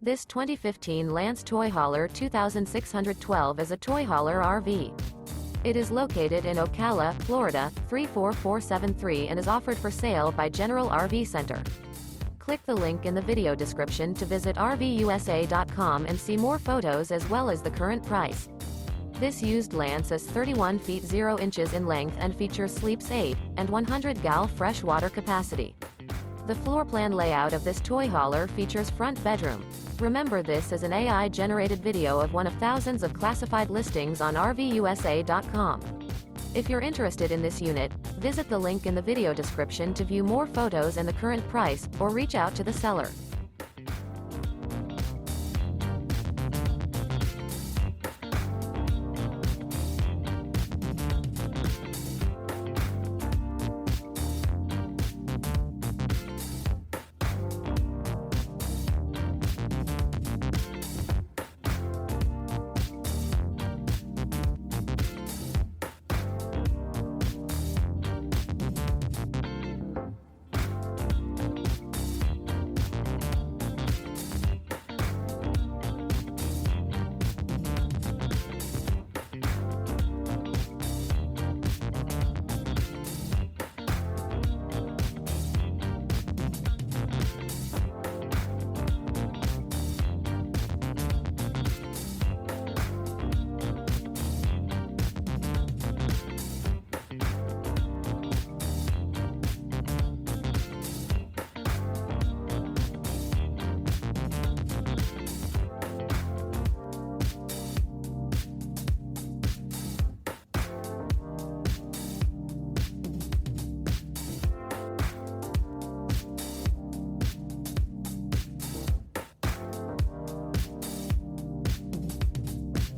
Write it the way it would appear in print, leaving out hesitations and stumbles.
This 2015 Lance Toy Hauler 2612 is a toy hauler RV. It is located in Ocala, Florida, 34473 and is offered for sale by General RV Center. Click the link in the video description to visit RVUSA.com and see more photos as well as the current price. This used Lance is 31 feet 0 inches in length and features sleeps 8 and 100 gal fresh water capacity. The floor plan layout of this toy hauler features front bedroom. Remember, this is an AI-generated video of one of thousands of classified listings on RVUSA.com. If you're interested in this unit, visit the link in the video description to view more photos and the current price, or reach out to the seller.